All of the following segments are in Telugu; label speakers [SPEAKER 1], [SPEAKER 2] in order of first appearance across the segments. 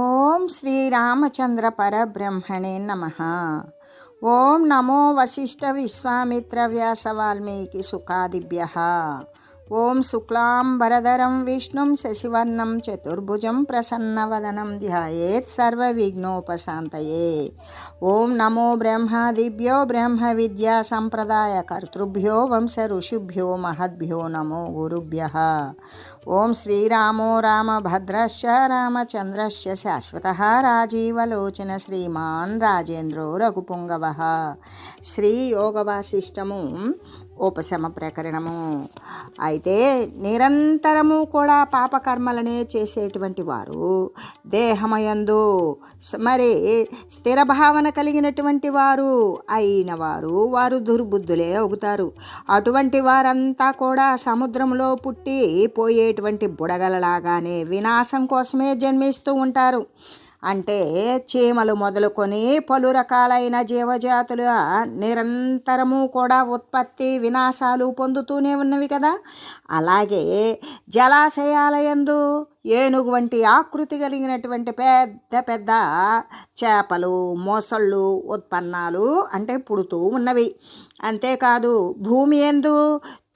[SPEAKER 1] ఓం శ్రీరామచంద్ర పరబ్రహ్మణే నమః. ఓం నమో వశిష్ఠ విశ్వామిత్ర వ్యాస వాల్మీకి సుఖాదిభ్యః. ఓం శుక్లాం వరదరం విష్ణుం శశివర్ణం చతుర్భుజం ప్రసన్నవదనం ధ్యాయేత్ సర్వవిఘ్నోపశాంతయే. ఓం నమో బ్రహ్మాదిభ్యో బ్రహ్మ విద్యా సంప్రదాయ కర్తృభ్యో వంశ ఋషిభ్యో మహద్భ్యో నమో గురుభ్యః. ఓం శ్రీరామో రామభద్రశ్చ రామచంద్రశ్చ శాశ్వతః రాజీవలోచన శ్రీమాన్ రాజేంద్రో రఘుపుంగవః. శ్రీ యోగవాసిష్టము ఉపశమ ప్రకరణము. అయితే నిరంతరము కూడా పాపకర్మలనే చేసేటువంటి వారు దేహమయందు మరి స్థిర భావన కలిగినటువంటి వారు అయిన వారు దుర్బుద్ధులే అవుతారు. అటువంటి వారంతా కూడా సముద్రంలో పుట్టి పోయేటువంటి బుడగలలాగానే వినాశం కోసమే జన్మిస్తూ ఉంటారు. అంటే చీమలు మొదలుకొని పలు రకాలైన జీవజాతుల నిరంతరము కూడా ఉత్పత్తి వినాశాలు పొందుతూనే ఉన్నవి కదా. అలాగే జలాశయాలయందు ఏనుగు వంటి ఆకృతి కలిగినటువంటి పెద్ద పెద్ద చేపలు మొసళ్ళు ఉత్పన్నాలు అంటే పుడుతూ ఉన్నవి. అంతేకాదు భూమి యందు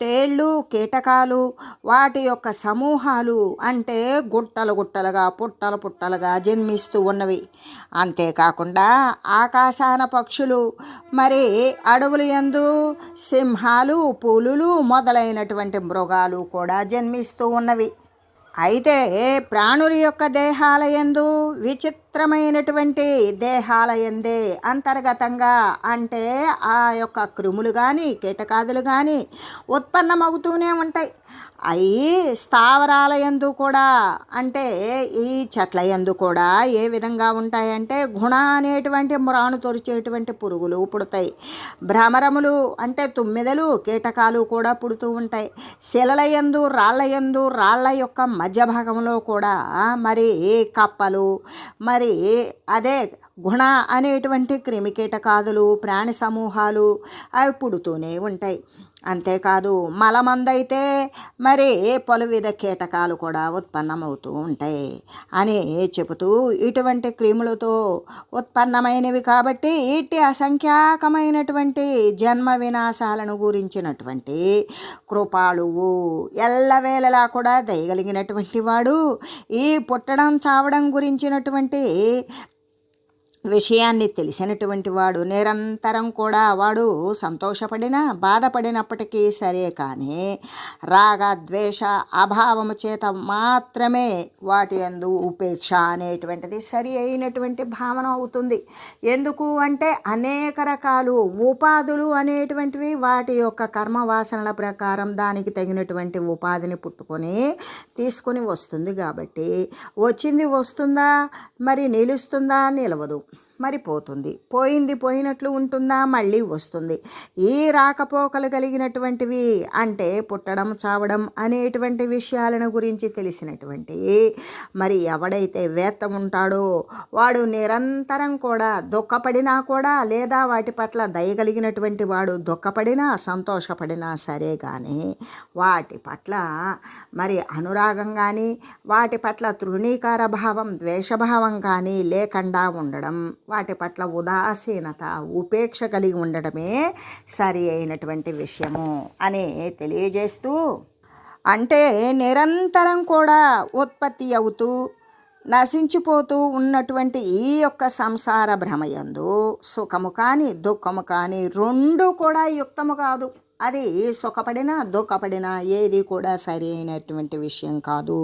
[SPEAKER 1] తేళ్ళు కీటకాలు వాటి యొక్క సమూహాలు అంటే గుట్టలు గుట్టలుగా పుట్టలు పుట్టలుగా జన్మిస్తూ ఉన్నవి. అంతేకాకుండా ఆకాశాన పక్షులు మరి అడవుల యందు సింహాలు పులులు మొదలైనటువంటి మృగాలు కూడా జన్మిస్తూ ఉన్నవి. అయితే ప్రాణుల యొక్క దేహాలయందు విచిత్రమైనటువంటి దేహాలయందే అంతర్గతంగా అంటే ఆ యొక్క క్రిములు కానీ కీటకాదులు కానీ ఉత్పన్నమవుతూనే ఉంటాయి. అవి స్థావరాలయందు కూడా అంటే ఈ చెట్ల యందు కూడా ఏ విధంగా ఉంటాయంటే గుణ అనేటువంటి మ్రాను తొరిచేటువంటి పురుగులు పుడతాయి. భ్రమరములు అంటే తుమ్మెదలు కీటకాలు కూడా పుడుతూ ఉంటాయి. శిలల యందు రాళ్ల యొక్క మధ్య భాగంలో కూడా మరి కప్పలు మరి అదే గుణ అనేటువంటి క్రిమి కీటకాదులు ప్రాణి సమూహాలు అవి పుడుతూనే ఉంటాయి. అంతేకాదు మలమందైతే మరి పలువిధ కీటకాలు కూడా ఉత్పన్నమవుతూ ఉంటాయి అని చెబుతూ ఇటువంటి క్రిములతో ఉత్పన్నమైనవి కాబట్టి ఇట్టి అసంఖ్యాకమైనటువంటి జన్మ వినాశాలను గురించినటువంటి కృపాళువు ఎల్లవేళలా కూడా దయగలిగినటువంటి వాడు ఈ పుట్టడం చావడం గురించినటువంటి విషయాన్ని తెలిసినటువంటి వాడు నిరంతరం కూడా వాడు సంతోషపడినా బాధపడినప్పటికీ సరే కానీ రాగ ద్వేష అభావము చేత మాత్రమే వాటి యందు ఉపేక్ష అనేటువంటిది సరి అయినటువంటి భావన అవుతుంది. ఎందుకు అంటే అనేక రకాలు ఉపాధులు అనేటువంటివి వాటి యొక్క కర్మవాసనల ప్రకారం దానికి తగినటువంటి ఉపాధిని పుట్టుకొని తీసుకొని వస్తుంది. కాబట్టి వచ్చింది వస్తుందా మరి నిలుస్తుందా నిలవదు, మరి పోతుంది, పోయింది పోయినట్లు ఉంటుందా మళ్ళీ వస్తుంది. ఈ రాకపోకలు కలిగినటువంటివి అంటే పుట్టడం చావడం అనేటువంటి విషయాలను గురించి తెలిసినటువంటి మరి ఎవడైతే వేత్త ఉంటాడో వాడు నిరంతరం కూడా దుఃఖపడినా కూడా లేదా వాటి పట్ల దయగలిగినటువంటి వాడు దుఃఖపడినా సంతోషపడినా సరే కానీ వాటి పట్ల మరి అనురాగం కానీ వాటి పట్ల తృణీకార భావం ద్వేషభావం కానీ లేకుండా ఉండడం, వాటి పట్ల ఉదాసీనత ఉపేక్ష కలిగి ఉండడమే సరి అయినటువంటి విషయము అని తెలియజేస్తూ, అంటే నిరంతరం కూడా ఉత్పత్తి అవుతూ నశించిపోతూ ఉన్నటువంటి ఈ యొక్క సంసార భ్రమయందు సుఖము కానీ దుఃఖము కానీ రెండు కూడా యుక్తము కాదు. అది సుఖపడినా దుఃఖపడినా ఏది కూడా సరి అయినటువంటి విషయం కాదు.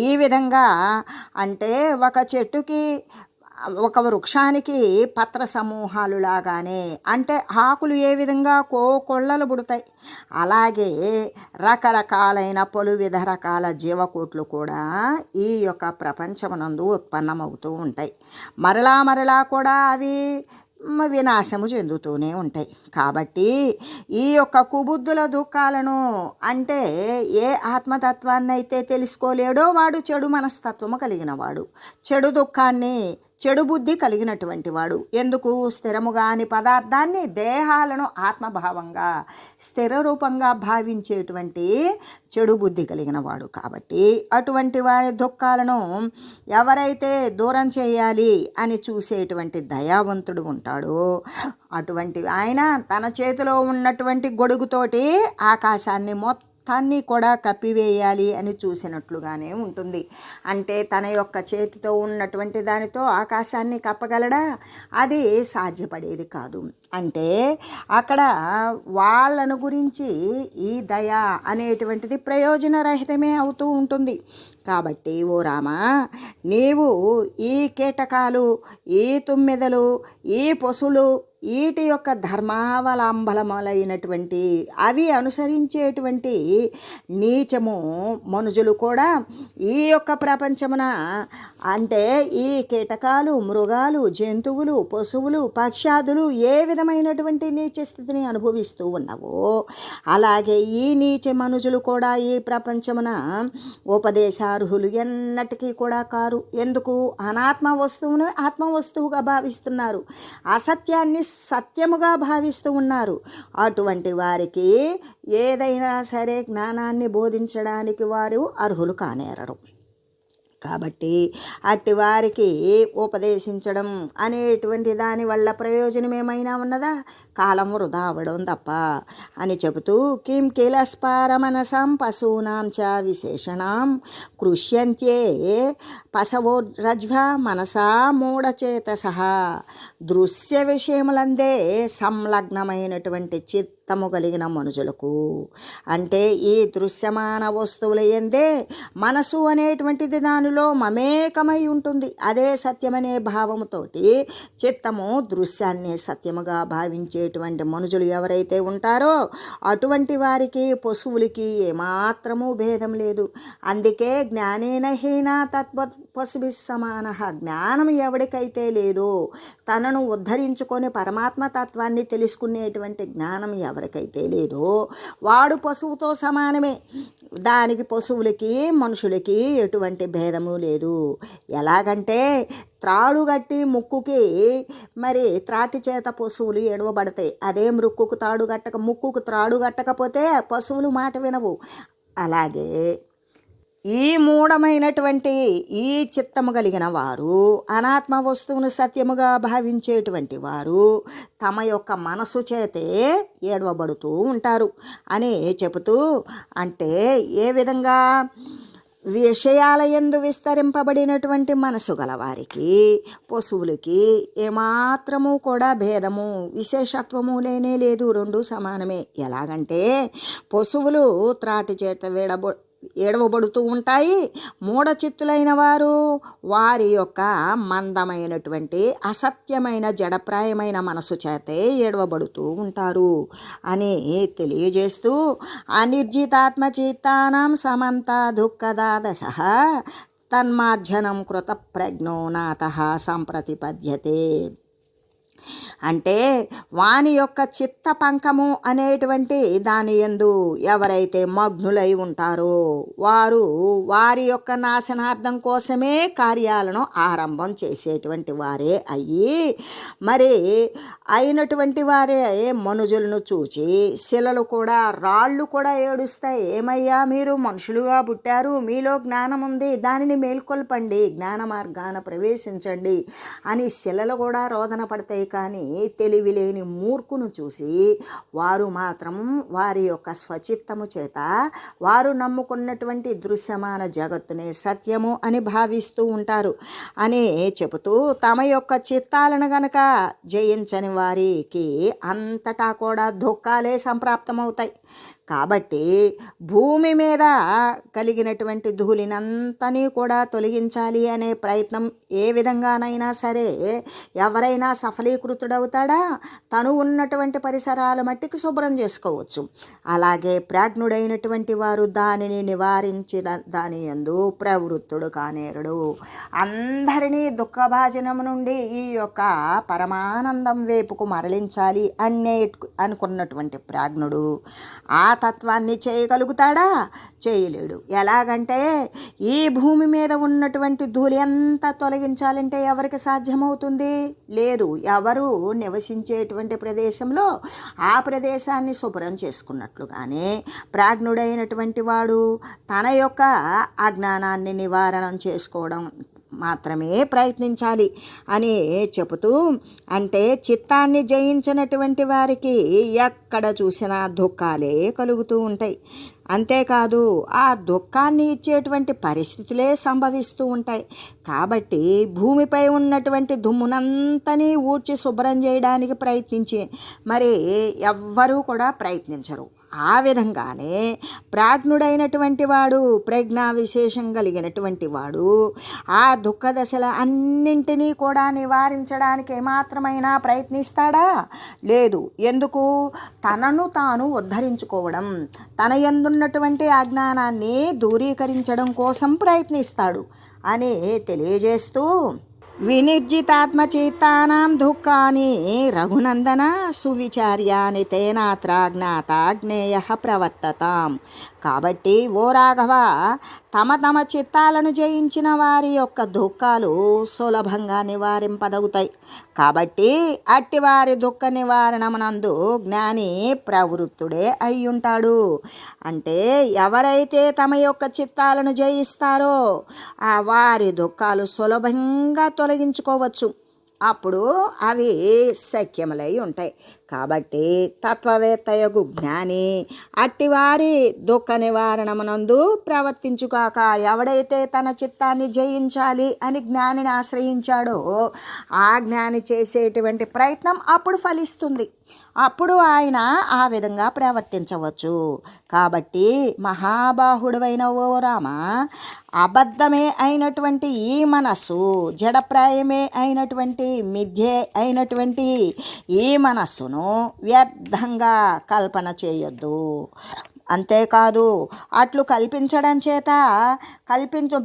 [SPEAKER 1] ఈ విధంగా అంటే ఒక చెట్టుకి ఒక వృక్షానికి పత్ర సమూహాలు లాగానే అంటే ఆకులు ఏ విధంగా కోకొళ్ళలు పుడతాయి అలాగే రకరకాలైన పలువిధ రకాల జీవకోట్లు కూడా ఈ యొక్క ప్రపంచమునందు ఉత్పన్నమవుతూ ఉంటాయి. మరలా కూడా అవి వినాశము చెందుతూనే ఉంటాయి. కాబట్టి ఈ యొక్క కుబుద్ధుల దుఃఖాలను అంటే ఏ ఆత్మతత్వాన్ని అయితే తెలుసుకోలేడో వాడు చెడు మనస్తత్వము కలిగిన వాడు చెడు దుఃఖాన్ని చెడు బుద్ధి కలిగినటువంటి వాడు. ఎందుకు? స్థిరముగాని పదార్థాన్ని, దేహాలను ఆత్మభావంగా స్థిర రూపంగా భావించేటువంటి చెడు బుద్ధి కలిగిన వాడు. కాబట్టి అటువంటి వారి దుఃఖాలను ఎవరైతే దూరం చేయాలి అని చూసేటువంటి దయావంతుడు ఉంటాడో అటువంటి ఆయన తన చేతిలో ఉన్నటువంటి గొడుగుతోటి ఆకాశాన్ని మొత్తాన్ని కూడా కప్పివేయాలి అని చూసినట్లుగానే ఉంటుంది. అంటే తన యొక్క చేతితో ఉన్నటువంటి దానితో ఆకాశాన్ని కప్పగలడా? అది సాధ్యపడేది కాదు. అంటే అక్కడ వాళ్ళను గురించి ఈ దయ అనేటువంటిది ప్రయోజనరహితమే అవుతూ ఉంటుంది. కాబట్టి ఓ రామా, నీవు ఈ కీటకాలు, ఈ తుమ్మెదలు, ఈ పశువులు, వీటి యొక్క ధర్మావలంబనములైనటువంటి అవి అనుసరించేటువంటి నీచము మనుషులు కూడా ఈ యొక్క ప్రపంచమున, అంటే ఈ కీటకాలు, మృగాలు, జంతువులు, పశువులు, పక్షాదులు ఏ విధమైనటువంటి నీచ స్థితిని అనుభవిస్తూ ఉన్నావో అలాగే ఈ నీచ మనుషులు కూడా ఈ ప్రపంచమున ఉపదేశార్హులు ఎన్నటికీ కూడా కారు. ఎందుకు? అనాత్మ వస్తువును ఆత్మ వస్తువుగా భావిస్తున్నారు, అసత్యాన్ని సత్యముగా భావిస్తూ ఉన్నారు. అటువంటి వారికి ఏదైనా సరే జ్ఞానాన్ని బోధించడానికి వారు అర్హులు కానేరరు. కాబట్టి అట్టి వారికి ఉపదేశించడం అనేటువంటి దాని వల్ల ప్రయోజనం ఏమైనా ఉన్నదా? కాలం వృధా అవ్వడం తప్ప అని చెబుతూ కిం కిలస్పారమనసం పశూనాం చ విశేషణం కృష్యంత్యే పశవోరజ్వ మనసా మూఢచేతసః. దృశ్య విషయములందే సంలగ్నమైనటువంటి చిత్తము కలిగిన మనుషులకు, అంటే ఈ దృశ్యమాన వస్తువుల యందే మనసు అనేటువంటిది దానిలో మమేకమై ఉంటుంది. అదే సత్యమనే భావముతోటి చిత్తము దృశ్యాన్ని సత్యముగా భావించేటువంటి మనుషులు ఎవరైతే ఉంటారో అటువంటి వారికి పశువులకి ఏమాత్రము భేదం లేదు. అందుకే జ్ఞానేన హీనా తత్వత్ పశుభిః సమానః. జ్ఞానం ఎవరికైతే లేదో, తనను ఉద్ధరించుకొని పరమాత్మ తత్వాన్ని తెలుసుకునేటువంటి జ్ఞానం ఎవరికైతే లేదో వాడు పశువుతో సమానమే. దానికి పశువులకి మనుషులకి ఎటువంటి భేదము లేదు. ఎలాగంటే త్రాడు కట్టి ముక్కుకి మరి త్రాటి చేత పశువులు ఎడవబడతాయి. అదే ముక్కుకు త్రాడు కట్టకపోతే పశువులు మాట వినవు. అలాగే ఈ మూఢమైనటువంటి ఈ చిత్తము కలిగిన వారు, అనాత్మ వస్తువును సత్యముగా భావించేటువంటి వారు తమ యొక్క మనసు చేతే ఏడవబడుతూ ఉంటారు అని చెబుతూ, అంటే ఏ విధంగా విషయాలయందు విస్తరింపబడినటువంటి మనసు గలవారికి పశువులకి ఏమాత్రము కూడా భేదము విశేషత్వము లేనే లేదు. రెండు సమానమే. ఎలాగంటే పశువులు త్రాటి చేత ఏడవబడుతూ ఉంటాయి. మూఢచిత్తులైన వారు వారి యొక్క మందమైనటువంటి అసత్యమైన జడప్రాయమైన మనసు చేతే ఏడవబడుతూ ఉంటారు అని తెలియజేస్తూ అనిర్జితాత్మచిత్తానాం సమంత దుఃఖదాదశః తన్మార్జనం కృత ప్రజ్ఞో నాతః సంప్రతిపద్యతే. అంటే వాని యొక్క చిత్త పంకము అనేటువంటి దాని యందు ఎవరైతే మగ్నులై ఉంటారో వారు వారి యొక్క నాశనార్థం కోసమే కార్యాలను ఆరంభం చేసేటువంటి వారే అయ్యి, మరి అయినటువంటి వారే మనుజులను చూచి శిలలు కూడా, రాళ్ళు కూడా ఏడుస్తాయి. ఏమయ్యా, మీరు మనుషులుగా పుట్టారు, మీలో జ్ఞానం ఉంది, దానిని మేల్కొల్పండి, జ్ఞాన మార్గాన ప్రవేశించండి అని శిలలు కూడా రోదన పడతాయి. కానీ తెలివి లేని మూర్ఖును చూసి వారు మాత్రం వారి యొక్క స్వచిత్తము చేత వారు నమ్ముకున్నటువంటి దృశ్యమాన జగత్తునే సత్యము అని భావిస్తూ ఉంటారు అని చెబుతూ, తమ యొక్క చిత్తాలను గనక జయించని వారికి అంతటా కూడా దుఃఖాలే సంప్రాప్తమవుతాయి. కాబట్టి భూమి మీద కలిగినటువంటి ధూళినంతని కూడా తొలగించాలి అనే ప్రయత్నం ఏ విధంగానైనా సరే ఎవరైనా సఫలీకృతుడవుతాడా? తను ఉన్నటువంటి పరిసరాల మట్టికి శుభ్రం చేసుకోవచ్చు. అలాగే ప్రాజ్ఞుడైనటువంటి వారు దానిని నివారించిన దాని యందు ప్రవృత్తుడు కానేరుడు. అందరినీ దుఃఖభాజనం నుండి ఈ యొక్క పరమానందం వైపుకు మరలించాలి అనుకున్నటువంటి ప్రాజ్ఞుడు తత్వాన్ని చేయగలుగుతాడా? చేయలేడు. ఎలాగంటే ఈ భూమి మీద ఉన్నటువంటి ధూళి అంతా తొలగించాలంటే ఎవరికి సాధ్యమవుతుంది? లేదు. ఎవరు నివసించేటువంటి ప్రదేశంలో ఆ ప్రదేశాన్ని శుభ్రం చేసుకున్నట్లుగానే ప్రాజ్ఞుడైనటువంటి వాడు తన యొక్క అజ్ఞానాన్ని నివారణ చేసుకోవడం మాత్రమే ప్రయత్నించాలి అని చెబుతూ, అంటే చిత్తాన్ని జయించినటువంటి వారికి ఎక్కడ చూసినా దుఃఖాలే కలుగుతూ ఉంటాయి. అంతేకాదు ఆ దుఃఖాన్ని ఇచ్చేటువంటి పరిస్థితులే సంభవిస్తూ ఉంటాయి. కాబట్టి భూమిపై ఉన్నటువంటి దుమ్మునంతని ఊడ్చి శుభ్రం చేయడానికి ప్రయత్నించి మరి ఎవ్వరూ కూడా ప్రయత్నించరు. ఆ విధంగానే ప్రాజ్ఞుడైనటువంటి వాడు, ప్రజ్ఞా విశేషం కలిగినటువంటి వాడు ఆ దుఃఖ దశల అన్నింటినీ కూడా నివారించడానికి ఏమాత్రమైనా ప్రయత్నిస్తాడా? లేదు. ఎందుకు? తనను తాను ఉద్ధరించుకోవడం, తన యందున్నటువంటి అజ్ఞానాన్ని దూరీకరించడం కోసం ప్రయత్నిస్తాడు అని తెలియజేస్తూ, వినిర్జితాత్మచిత్తానాం దుఃఖాని రఘునందన సువిచార్యాని తేనాత్ర జ్ఞాతాజ్ఞేయ ప్రవర్తతాం. కాబట్టి ఓ రాఘవ, తమ తమ చిత్తాలను జయించిన వారి యొక్క దుఃఖాలు సులభంగా నివారింపదగుతాయి. కాబట్టి అట్టివారి దుఃఖ నివారణమునందు జ్ఞాని ప్రవృత్తుడే అయ్యుంటాడు. అంటే ఎవరైతే తమ యొక్క చిత్తాలను జయిస్తారో ఆ వారి దుఃఖాలు సులభంగా తొలగించుకోవచ్చు. అప్పుడు అవి సఖ్యములై ఉంటాయి. కాబట్టి తత్వవేత్తయగు జ్ఞాని అట్టివారి దుఃఖ నివారణమునందు ప్రవర్తించుగాక. ఎవడైతే తన చిత్తాన్ని జయించాలి అని జ్ఞానిని ఆశ్రయించాడో ఆ జ్ఞాని చేసేటువంటి ప్రయత్నం అప్పుడు ఫలిస్తుంది. అప్పుడు ఆయన ఆ విధంగా ప్రవర్తించవచ్చు. కాబట్టి మహాబాహుడైన ఓ రామ, అబద్ధమే అయినటువంటి ఈ మనస్సు, జడప్రాయమే అయినటువంటి మిథ్యే అయినటువంటి ఈ మనస్సును వ్యర్థంగా కల్పన చేయొద్దు. అంతేకాదు అట్లు కల్పించడం చేత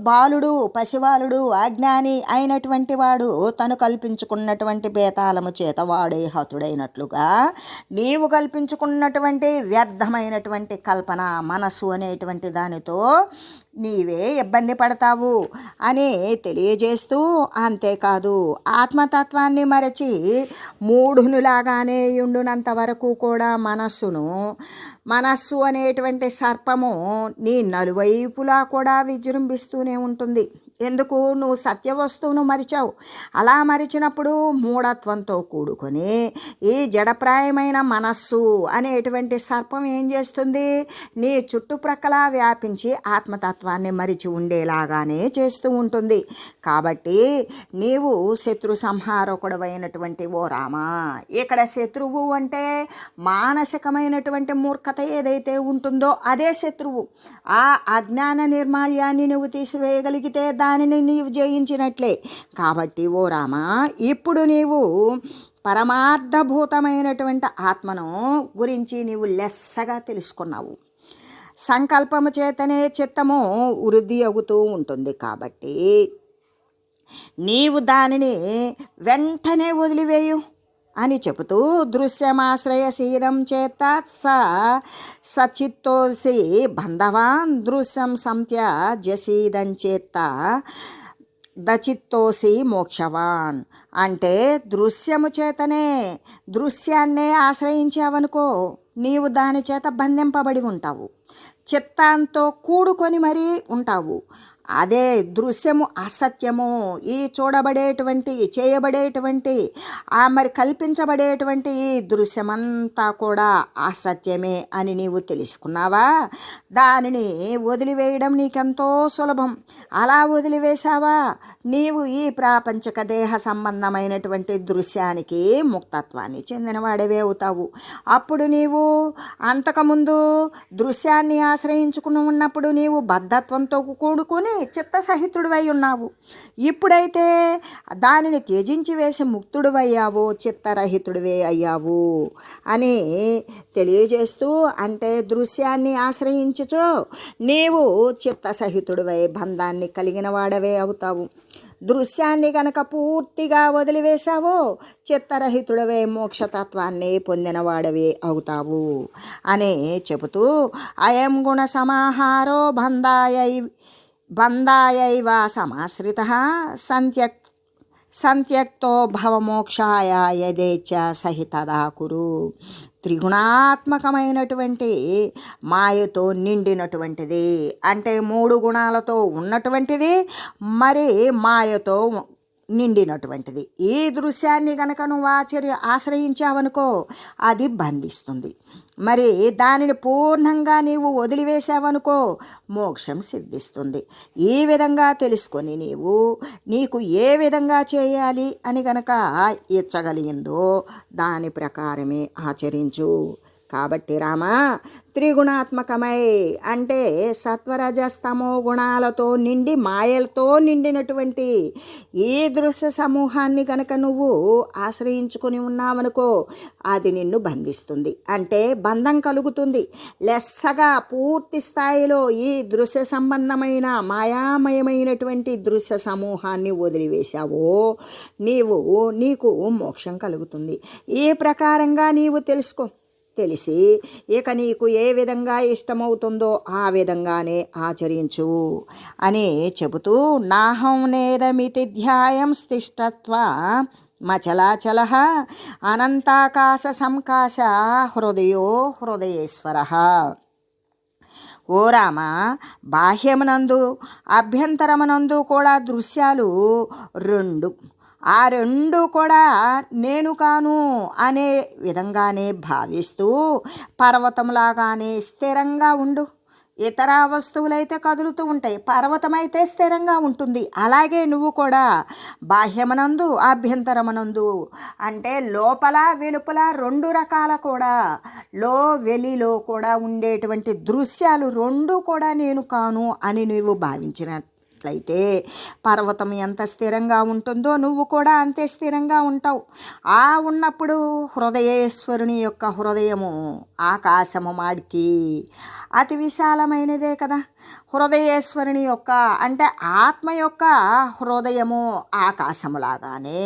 [SPEAKER 1] బాలుడు, పసివాలుడు, అజ్ఞాని అయినటువంటి వాడు తను కల్పించుకున్నటువంటి బేతాళము చేత వాడే హతుడైనట్లుగా నీవు కల్పించుకున్నటువంటి వ్యర్థమైనటువంటి కల్పన మనసు అనేటువంటి దానితో నీవే ఇబ్బంది పడతావు అని తెలియజేస్తూ, అంతేకాదు ఆత్మతత్వాన్ని మరచి మూఢునులాగానే ఉండునంత వరకు కూడా మనస్సు అనేటువంటి సర్పము నీ నలువైపులా కూడా విజృంభిస్తూనే ఉంటుంది. ఎందుకు? నువ్వు సత్య వస్తువును మరిచావు. అలా మరిచినప్పుడు మూఢత్వంతో కూడుకొని ఈ జడప్రాయమైన మనస్సు అనేటువంటి సర్పం ఏం చేస్తుంది? నీ చుట్టుప్రక్కల వ్యాపించి ఆత్మతత్వాన్ని మరిచి ఉండేలాగానే చేస్తూ ఉంటుంది. కాబట్టి నీవు శత్రు సంహారకుడవైనటువంటి ఓ రామా, ఇక్కడ శత్రువు అంటే మానసికమైనటువంటి మూర్ఖత ఏదైతే ఉంటుందో అదే శత్రువు. ఆ అజ్ఞాన నిర్మాల్యాన్ని నువ్వు తీసివేయగలిగితే దానిని నీవు జయించినట్లే. కాబట్టి ఓ రామ, ఇప్పుడు నీవు పరమార్థభూతమైనటువంటి ఆత్మను గురించి నీవు లెస్సగా తెలుసుకున్నావు. సంకల్పము చేతనే చిత్తము వృద్ధి అవుతూ ఉంటుంది. కాబట్టి నీవు దానిని వెంటనే వదిలివేయు అని చెబుతూ, దృశ్యమాశ్రయశీలం చేత సచిత్తోసి బంధవాన్ దృశ్యం సంత్యజసీదంచేత దచిత్తోసి మోక్షవాన్. అంటే దృశ్యము చేతనే దృశ్యాన్నే ఆశ్రయించావనుకో, నీవు దాని చేత బంధింపబడి ఉంటావు, చిత్తంతో కూడుకొని మరీ ఉంటావు. అదే దృశ్యము అసత్యము. ఈ చూడబడేటువంటి, చేయబడేటువంటి, మరి కల్పించబడేటువంటి ఈ దృశ్యమంతా కూడా అసత్యమే అని నీవు తెలుసుకున్నావా? దానిని వదిలివేయడం నీకెంతో సులభం. అలా వదిలివేశావా, నీవు ఈ ప్రాపంచక దేహ సంబంధమైనటువంటి దృశ్యానికి ముక్తత్వాన్ని చెందినవాడవే అవుతావు. అప్పుడు నీవు అంతకుముందు దృశ్యాన్ని ఆశ్రయించుకుని ఉన్నప్పుడు నీవు బద్ధత్వంతో కూడుకుని చిత్తసహితుడివై ఉన్నావు. ఇప్పుడైతే దానిని త్యజించి వేసి ముక్తుడివయ్యావో చిత్తరహితుడివే అయ్యావు అని తెలియజేస్తూ, అంటే దృశ్యాన్ని ఆశ్రయించుచో నీవు చిత్తసహితుడివై బంధాన్ని కలిగిన వాడవే అవుతావు. దృశ్యాన్ని గనక పూర్తిగా వదిలివేశావో చిత్తరహితుడవే మోక్షతత్వాన్ని పొందినవాడవే అవుతావు అని చెబుతూ అయం గుణ సమాహారో బంధాయైవ సమాశ్రిత సంత్యక్తో భవమోక్షాయ యదేచ్ఛ సహితదా కురు. త్రిగుణాత్మకమైనటువంటి మాయతో నిండినటువంటిది అంటే 3 గుణాలతో ఉన్నటువంటిది, మరి మాయతో నిండినటువంటిది. ఈ దృశ్యాన్ని కనుక నువ్వు ఆశ్రయించావనుకో అది బంధిస్తుంది. మరి దానిని పూర్ణంగా నీవు వదిలివేసావనుకో మోక్షం సిద్ధిస్తుంది. ఈ విధంగా తెలుసుకొని నీకు ఏ విధంగా చేయాలి అని గనక ఇచ్చగలిగిందో దాని ప్రకారమే ఆచరించు. కాబట్టి రామా, త్రిగుణాత్మకమై అంటే సత్వరజస్తమో గుణాలతో నిండి మాయలతో నిండినటువంటి ఈ దృశ్య సమూహాన్ని కనుక నువ్వు ఆశ్రయించుకొని ఉన్నావనుకో అది నిన్ను బంధిస్తుంది. అంటే బంధం కలుగుతుంది. లెస్సగా పూర్తి స్థాయిలో ఈ దృశ్య సంబంధమైన మాయామయమైనటువంటి దృశ్య సమూహాన్ని వదిలివేశావో నీకు మోక్షం కలుగుతుంది. ఈ ప్రకారంగా నీవు తెలిసి ఇక నీకు ఏ విధంగా ఇష్టమవుతుందో ఆ విధంగానే ఆచరించు అని చెబుతూ నాహం నేదమితి ధ్యాయం స్థిష్టత్వ మచలాచల అనంతాకాశ సంకాశ హృదయేశ్వర. ఓ రామ, బాహ్యమునందు అభ్యంతరమునందు కూడా దృశ్యాలు 2, ఆ 2 కూడా నేను కాను అనే విధంగానే భావిస్తూ పర్వతంలాగానే స్థిరంగా ఉండు. ఇతర వస్తువులైతే కదులుతూ ఉంటాయి, పర్వతమైతే స్థిరంగా ఉంటుంది. అలాగే నువ్వు కూడా బాహ్యమనందు అభ్యంతరమనందు అంటే లోపల వెలుపల 2 రకాల కూడా వెలిలో కూడా ఉండేటువంటి దృశ్యాలు 2 కూడా నేను కాను అని నువ్వు భావించినట్లయితే పర్వతం ఎంత స్థిరంగా ఉంటుందో నువ్వు కూడా అంతే స్థిరంగా ఉంటావు. ఉన్నప్పుడు హృదయేశ్వరుని యొక్క హృదయము ఆకాశము మాడికి అతి విశాలమైనదే కదా. హృదయేశ్వరుని యొక్క అంటే ఆత్మ యొక్క హృదయము ఆకాశములాగానే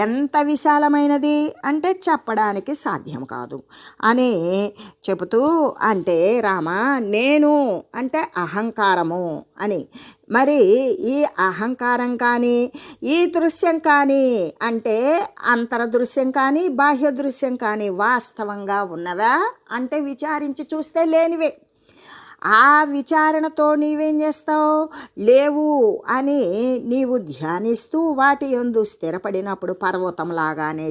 [SPEAKER 1] ఎంత విశాలమైనది అంటే చెప్పడానికి సాధ్యం కాదు అని చెబుతూ అంటే రామ, నేను అంటే అహంకారము అని. మరి ఈ అహంకారం కానీ ఈ దృశ్యం కానీ అంటే అంతర్దృశ్యం కానీ బాహ్య దృశ్యం కానీ వాస్తవంగా ఉన్నవా అంటే విచారించి చూస్తే లేనివే. ఆ విచారణతో నీవేం చేస్తావు? లేవు అని నీవు ధ్యానిస్తూ వాటి యందు స్థిరపడినప్పుడు పర్వతంలాగానే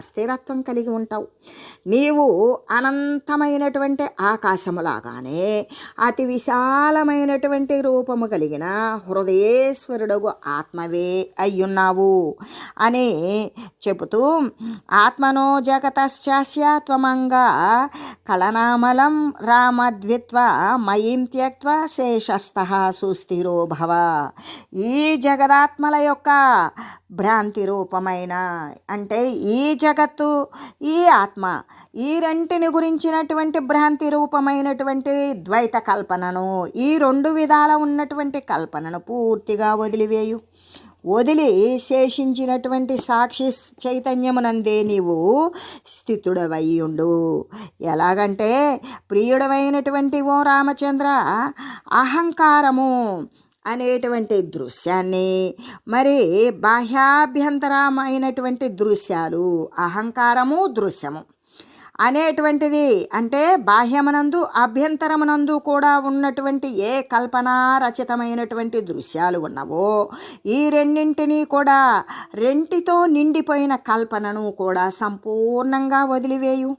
[SPEAKER 1] స్థిరత్వం కలిగి ఉంటావు. నీవు అనంతమైనటువంటి ఆకాశములాగానే అతి విశాలమైనటువంటి రూపము కలిగిన హృదయేశ్వరుడగు ఆత్మవే అయ్యున్నావు అని చెబుతూ ఆత్మనో జగతశ్చాస్యత్వమంగా కళనామలం రామద్విత్వ మయీం త్యక్త్వా శేషస్థః సుస్థిరో భవ. ఈ జగదాత్మల యొక్క భ్రాంతి రూపమైన అంటే ఈ జగత్తు ఈ ఆత్మ ఈ రెంటిని గురించినటువంటి భ్రాంతి రూపమైనటువంటి ద్వైత కల్పనను ఈ 2 విధాల ఉన్నటువంటి కల్పనను పూర్తిగా వదిలి శేషించినటువంటి సాక్షి చైతన్యమునందే నీవు స్థితుడవయ్యుండు. ఎలాగంటే ప్రియుడమైనటువంటి ఓ రామచంద్ర, అహంకారము అనేటువంటి దృశ్యాన్ని మరి బాహ్యాభ్యంతరమైనటువంటి దృశ్యాలు అహంకారము దృశ్యము అనేటువంటిది అంటే బాహ్యమనందు అభ్యంతరమునందు కూడా ఉన్నటువంటి ఏ కల్పనా రచితమైనటువంటి దృశ్యాలు ఉన్నవో ఈ రెండింటినీ కూడా రెంటితో నిండిపోయిన కల్పనను కూడా సంపూర్ణంగా వదిలివేయు.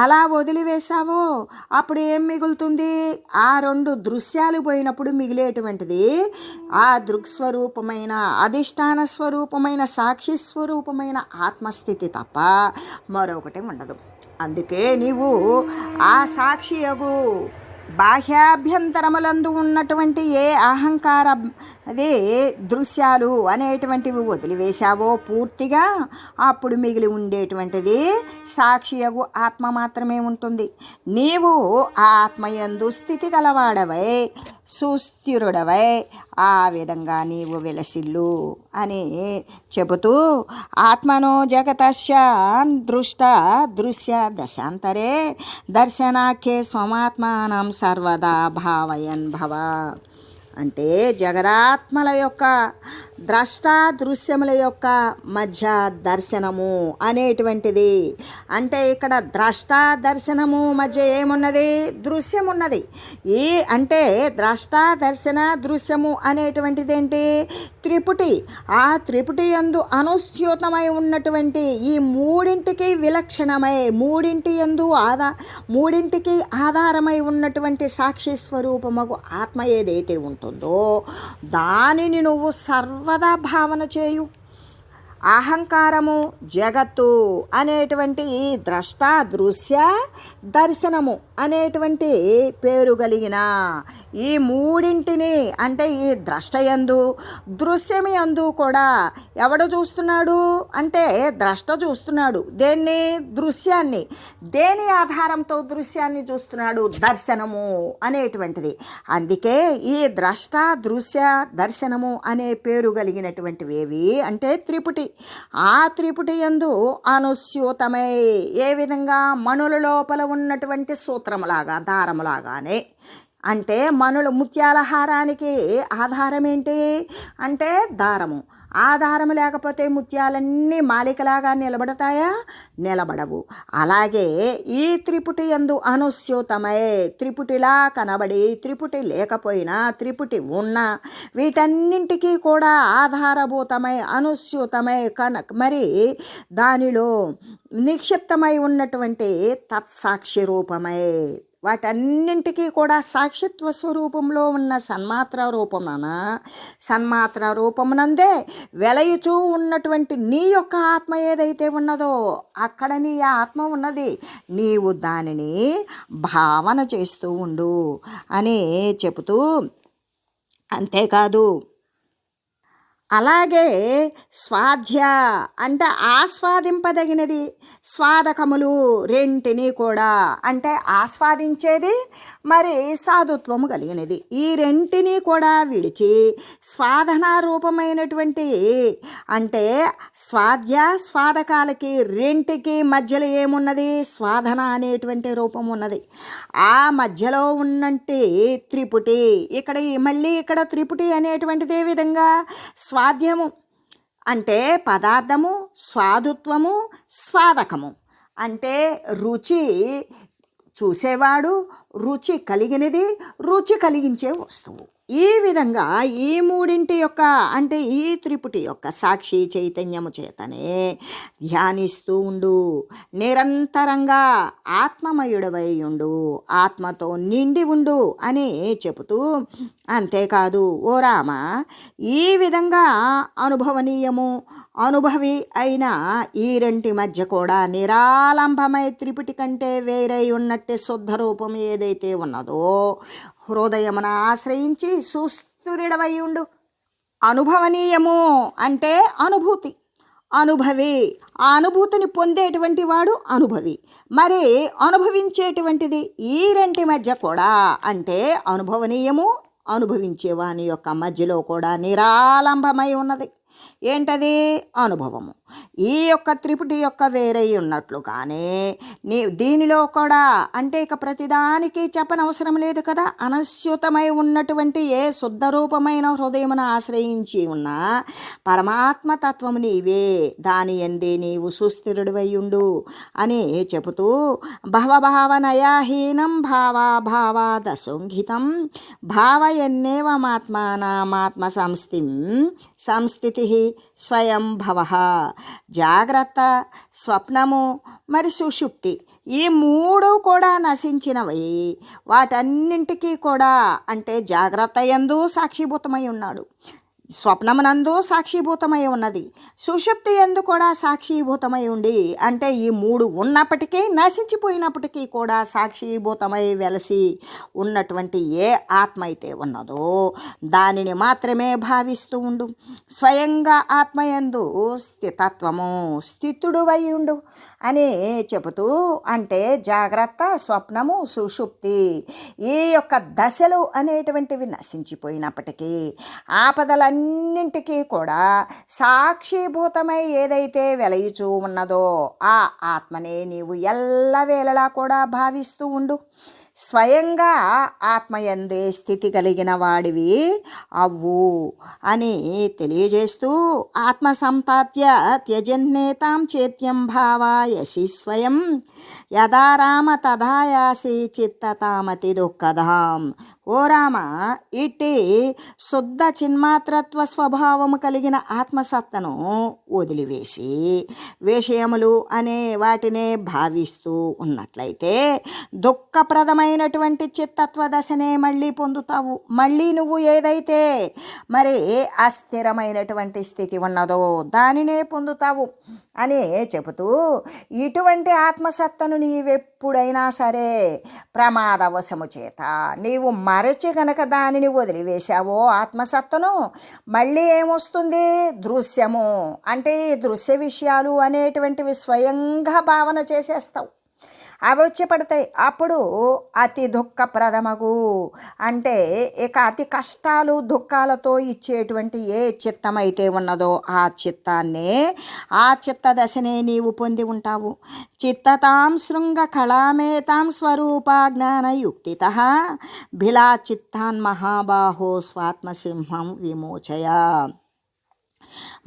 [SPEAKER 1] అలా వదిలివేశావో అప్పుడు ఏం మిగులుతుంది? ఆ 2 దృశ్యాలు పోయినప్పుడు మిగిలేటువంటిది ఆ దృక్స్వరూపమైన అధిష్టాన స్వరూపమైన సాక్షి స్వరూపమైన ఆత్మస్థితి తప్ప మరొకటి ఉండదు. అందుకే నీవు ఆ సాక్షియగు బాహ్యాభ్యంతరములందు ఉన్నటువంటి ఏ అహంకార అదే దృశ్యాలు అనేటువంటివి వదిలివేశావో పూర్తిగా, అప్పుడు మిగిలి ఉండేటువంటిది సాక్షియగు ఆత్మ మాత్రమే ఉంటుంది. నీవు ఆ ఆత్మయందు స్థితి గలవాడవై సుస్థిరుడవై ఆ విధంగా నీవు విలసిల్లు అని చెబుతూ, ఆత్మనో జగతస్య దృష్ట దృశ్య దశాంతరే దర్శనాఖ్యే స్వమాత్మానం సర్వదా భావయన్ భవ. అంటే జగదాత్మల యొక్క ద్రష్ట దృశ్యముల యొక్క మధ్య దర్శనము అనేటువంటిది. అంటే ఇక్కడ ద్రష్ట దర్శనము మధ్య ఏమున్నది? దృశ్యమున్నది. ఈ అంటే ద్రష్ట దర్శన దృశ్యము అనేటువంటిది ఏంటి? త్రిపుటి. ఆ త్రిపుటి యందు అనుస్యూతమై ఉన్నటువంటి ఈ మూడింటికి విలక్షణమై మూడింటికి ఆధారమై ఉన్నటువంటి సాక్షి స్వరూపమగు ఆత్మ ఏదైతే ఉంటుందో దానిని నువ్వు సర్వదా భావన చేయు. అహంకారము, జగత్తు అనేటువంటి ద్రష్ట దృశ్య దర్శనము అనేటువంటి పేరు కలిగిన ఈ మూడింటిని, అంటే ఈ ద్రష్టయందు దృశ్యమయందు కూడా ఎవడు చూస్తున్నాడు అంటే ద్రష్ట చూస్తున్నాడు. దేన్ని? దృశ్యాన్ని. దేని ఆధారంతో దృశ్యాన్ని చూస్తున్నాడు? దర్శనము అనేటువంటిది. అందుకే ఈ ద్రష్ట దృశ్య దర్శనము అనే పేరు కలిగినటువంటివి ఏవి అంటే త్రిపుటి. ఆ త్రిపుటి యందు అనుస్యూతమై, ఏ విధంగా మణుల లోపల ఉన్నటువంటి సూత్రములాగా దారములాగానే. అంటే మణులు ముత్యాల హారానికి ఆధారం ఏంటి అంటే దారము. ఆ దారము లేకపోతే ముత్యాలన్నీ మాలికలాగా నిలబడతాయా? నిలబడవు. అలాగే ఈ త్రిపుటి యందు అనుస్యూతమై, త్రిపుటిలా కనబడి త్రిపుటి లేకపోయినా త్రిపుటి ఉన్నా వీటన్నింటికీ కూడా ఆధారభూతమై అనుస్యూతమై మరి దానిలో నిక్షిప్తమై ఉన్నటువంటి తత్సాక్షి రూపమై, వాటన్నింటికీ కూడా సాక్షిత్వ స్వరూపంలో ఉన్న సన్మాత్ర రూపమునందే వెలయుచూ ఉన్నటువంటి నీ యొక్క ఆత్మ ఏదైతే ఉన్నదో అక్కడ నీ ఆత్మ ఉన్నది. నీవు దానిని భావన చేస్తూ ఉండు అని చెబుతూ, అంతేకాదు అలాగే స్వాధ్య అంటే ఆస్వాదింపదగినది, స్వాదకములు రెంటిని కూడా అంటే ఆస్వాదించేది మరి సాధుత్వము కలిగినది. ఈ రెంటిని కూడా విడిచి స్వాధన రూపమైనటువంటి అంటే స్వాధ్య స్వాదకాలకి రెంటికి మధ్యలో ఏమున్నది? స్వాధన అనేటువంటి రూపం ఉన్నది. ఆ మధ్యలో ఉన్నంటి త్రిపుటి. ఇక్కడ త్రిపుటి అనేటువంటిది ఏ విధంగా? స్వాధ్యము అంటే పదార్థము, స్వాదుత్వము, స్వాదకము అంటే రుచి చూసేవాడు, రుచి కలిగినది, రుచి కలిగించే వస్తువు. ఈ విధంగా ఈ మూడింటి యొక్క అంటే ఈ త్రిపుటి యొక్క సాక్షి చైతన్యము చేతనే ధ్యానిస్తూ ఉండు. నిరంతరంగా ఆత్మమయుడవై ఉండు, ఆత్మతో నిండి ఉండు అని చెబుతూ, అంతేకాదు ఓ రామ, ఈ విధంగా అనుభవి అయిన ఈ రెంటి మధ్య కూడా నిరాలంబమై త్రిపుటి కంటే వేరై ఉన్నట్టే శుద్ధ రూపం ఏదైతే ఉన్నదో హృదయమున ఆశ్రయించి సుస్థిరుడవై ఉండు. అనుభవనీయము అంటే అనుభూతి, అనుభవి. ఆ అనుభూతిని పొందేటువంటి వాడు అనుభవి. మరి అనుభవించేటువంటిది ఈ రెంటి మధ్య కూడా అంటే అనుభవనీయము, అనుభవించేవాని యొక్క మధ్యలో కూడా నిరాలంబమై ఉన్నది. ఏంటది? అనుభవము. ఈ యొక్క త్రిపుటి యొక్క వేరై ఉన్నట్లు కానీ దీనిలో కూడా అంటే ఇక ప్రతిదానికి చెప్పనవసరం లేదు కదా. అనుస్యూతమై ఉన్నటువంటి ఏ శుద్ధ రూపమైన హృదయమును ఆశ్రయించి ఉన్న పరమాత్మతత్వము నీవే, దాని యందే నీవు సుస్థిరుడివై ఉండు అని చెబుతూ, భవభావనయాహీనం భావాదసంహితం భావయన్నేవమాత్మానామాత్మ సంస్థితి స్వయం భవ. జాగ్రత్త, స్వప్నము మరి సుషుప్తి ఈ మూడు కూడా నశించినవి. వాటన్నింటికీ కూడా అంటే జాగ్రత్త యందు సాక్షిభూతమై ఉన్నాడు, స్వప్నమునందు సాక్షీభూతమై ఉన్నది, సుషుప్తి యందు కూడా సాక్షీభూతమై ఉండి, అంటే ఈ మూడు ఉన్నప్పటికీ నశించిపోయినప్పటికీ కూడా సాక్షీభూతమై వెలసి ఉన్నటువంటి ఏ ఆత్మ అయితే ఉన్నదో దానిని మాత్రమే భావిస్తూ ఉండు. స్వయంగా ఆత్మయందు స్థితత్వము, స్థితుడువై ఉండు అని చెబుతూ, అంటే జాగ్రత్త, స్వప్నము, సుషుప్తి ఈ యొక్క దశలు అనేటువంటివి నశించిపోయినప్పటికీ ఆపదలన్నింటికీ కూడా సాక్షిభూతమై ఏదైతే వెలయుచూ ఉన్నదో ఆ ఆత్మనే నీవు ఎల్లవేళలా కూడా భావిస్తూ ఉండు. స్వయంగా ఆత్మయందే స్థితి కలిగిన వాడివి అవ్వు అని తెలియజేస్తూ, ఆత్మ సంతాత్య త్యజన్నేతాం చేత్యం భావాయసి స్వయం యదా రామ తథాయాసి చిత్తతామతి దుఃఖదాం. ఓ రామ, ఇట్టి శుద్ధ చిన్మాత్రత్వ స్వభావము కలిగిన ఆత్మసత్తను వదిలివేసి విషయములు అనే వాటినే భావిస్తూ ఉన్నట్లయితే దుఃఖప్రదమైనటువంటి చిత్తత్వ దశనే మళ్ళీ పొందుతావు. మళ్ళీ నువ్వు ఏదైతే మరి అస్థిరమైనటువంటి స్థితి ఉన్నదో దానినే పొందుతావు అని చెబుతూ, ఇటువంటి ఆత్మసత్తను నీవెప్పుడైనా సరే ప్రమాదవశము చేత నీవు మరచి గనక దానిని వదిలివేశావో ఆత్మసత్తను, మళ్ళీ ఏమొస్తుంది? దృశ్యము. అంటే ఈ దృశ్య విషయాలు అనేటువంటివి స్వయంగా భావన చేసేస్తావు, అవి వచ్చి పడతాయి. అప్పుడు అతి దుఃఖప్రదమగు, అంటే ఇక అతి కష్టాలు దుఃఖాలతో ఇచ్చేటువంటి ఏ చిత్తమైతే ఉన్నదో ఆ చిత్తాన్నే, ఆ చిత్త దశనే నీవు పొంది ఉంటావు. చిత్తతాం శృంగ కళామేతాం స్వరూపాజ్ఞానయుక్తితః భిలా చిత్తాన్ మహాబాహో స్వాత్మసింహం విమోచయ.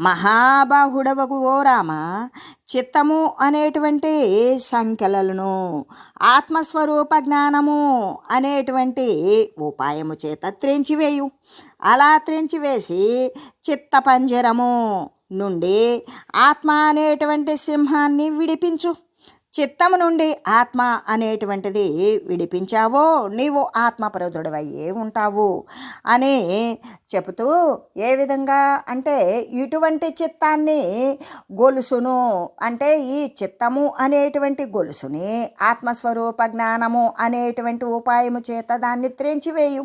[SPEAKER 1] మహాబాహుడవగు ఓ రామ, చిత్తము అనేటువంటి సంఖ్యలను ఆత్మస్వరూప జ్ఞానము అనేటువంటి ఉపాయము చేత త్రెంచివేయు. అలా త్రెంచివేసి చిత్తపంజరము నుండి ఆత్మ అనేటువంటి సింహాన్ని విడిపించు. చిత్తము నుండి ఆత్మ అనేటువంటిది విడిపించావో నీవు ఆత్మప్రదుడవయ్యే ఉంటావు అని చెబుతూ, ఏ విధంగా అంటే ఇటువంటి చిత్తాన్ని గొలుసును, అంటే ఈ చిత్తము అనేటువంటి గొలుసుని ఆత్మస్వరూప జ్ఞానము అనేటువంటి ఉపాయము చేత దాన్ని త్రెంచివేయు.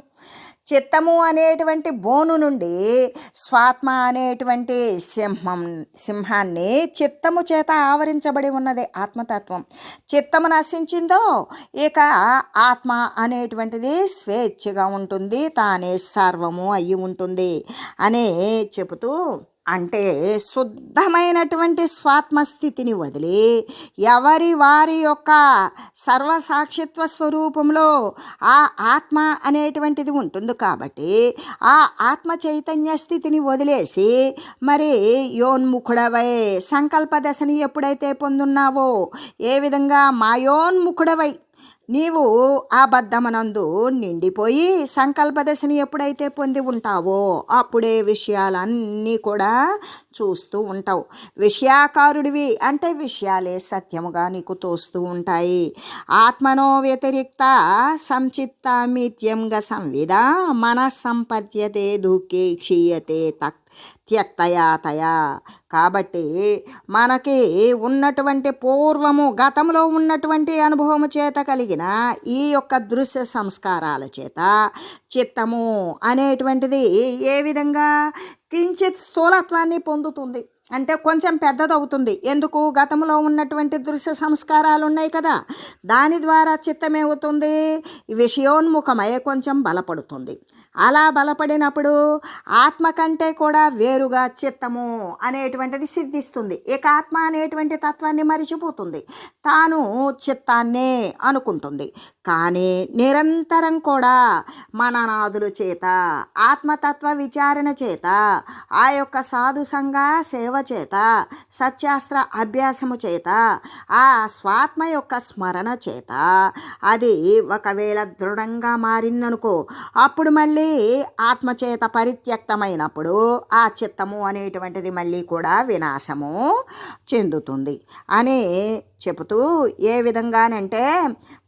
[SPEAKER 1] చిత్తము అనేటువంటి బోను నుండి స్వాత్మ అనేటువంటి సింహాన్ని, చిత్తము చేత ఆవరించబడి ఉన్నది ఆత్మతత్వం. చిత్తము నశించిందో ఇక ఆత్మ అనేటువంటిది స్వేచ్ఛగా ఉంటుంది, తానే సర్వము అయి ఉంటుంది అని చెబుతూ, అంటే శుద్ధమైనటువంటి స్వాత్మస్థితిని వదిలి ఎవరి వారి యొక్క సర్వసాక్షిత్వ స్వరూపంలో ఆ ఆత్మ అనేటువంటిది ఉంటుంది కాబట్టి ఆ ఆత్మ చైతన్య స్థితిని వదిలేసి మరి యోన్ముఖుడవై సంకల్ప దశని ఎప్పుడైతే పొందున్నావో, ఏ విధంగా మాయోన్ముఖుడవై నీవు ఆ బద్ధమనందు నిండిపోయి సంకల్ప దశని ఎప్పుడైతే పొంది ఉంటావో అప్పుడే విషయాలన్నీ కూడా చూస్తూ ఉంటావు. విషయాకారుడివి, అంటే విషయాలే సత్యముగా నీకు తోస్తూ ఉంటాయి. ఆత్మనో వ్యతిరిక్త సంచిత్తామిత్యంగా సంవిద మనస్సంపద్యతే దుఃఖే క్షీయతే త్యక్తయాతయా. కాబట్టి మనకి ఉన్నటువంటి పూర్వము గతంలో ఉన్నటువంటి అనుభవము చేత కలిగిన ఈ యొక్క దృశ్య సంస్కారాల చేత చిత్తము అనేటువంటిది ఏ విధంగా కించిత్ స్థూలత్వాన్ని పొందుతుంది, అంటే కొంచెం పెద్దదవుతుంది. ఎందుకు? గతంలో ఉన్నటువంటి దృశ్య సంస్కారాలు ఉన్నాయి కదా, దాని ద్వారా చిత్తం ఏమవుతుంది? విషయోన్ముఖమై కొంచెం బలపడుతుంది. అలా బలపడినప్పుడు ఆత్మ కంటే కూడా వేరుగా చిత్తము అనేటువంటిది సిద్ధిస్తుంది. ఇక ఆత్మ అనేటువంటి తత్వాన్ని మరిచిపోతుంది, తాను చిత్తాన్నే అనుకుంటుంది. కానీ నిరంతరం కూడా మననాదుల చేత, ఆత్మతత్వ విచారణ చేత, ఆ యొక్క సాధు సంఘ సేవ చేత, సత్యాస్త్ర అభ్యాసము చేత, ఆ స్వాత్మ యొక్క స్మరణ చేత అది ఒకవేళ దృఢంగా మారిందనుకో, అప్పుడు మళ్ళీ అది ఆత్మచేత పరిత్యక్తమైనప్పుడు ఆ చిత్తము అనేటువంటిది మళ్ళీ కూడా వినాశము చెందుతుంది అని చెబుతూ, ఏ విధంగానంటే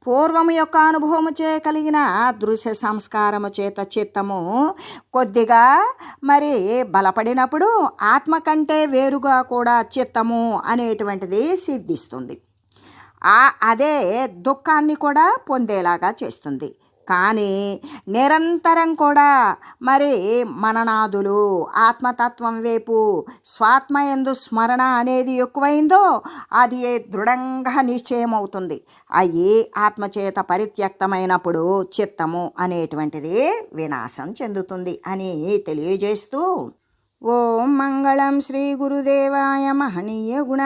[SPEAKER 1] పూర్వము యొక్క అనుభవము చే కలిగిన దృశ్య సంస్కారము చేత చిత్తము కొద్దిగా మరి బలపడినప్పుడు ఆత్మ కంటే వేరుగా కూడా చిత్తము అనేటువంటిది సిద్ధిస్తుంది. అదే దుఃఖాన్ని కూడా పొందేలాగా చేస్తుంది. కానీ నిరంతరం కూడా మరి మననాదులు ఆత్మతత్వం వైపు స్వాత్మయందు స్మరణ అనేది ఎక్కువైందో అది దృఢంగా నిశ్చయం అవుతుంది. అవి ఆత్మచేత పరిత్యక్తమైనప్పుడు చిత్తము అనేటువంటిది వినాశం చెందుతుంది అని తెలియజేస్తూ, ఓం మంగళం శ్రీ గురుదేవాయ మహనీయ గుణ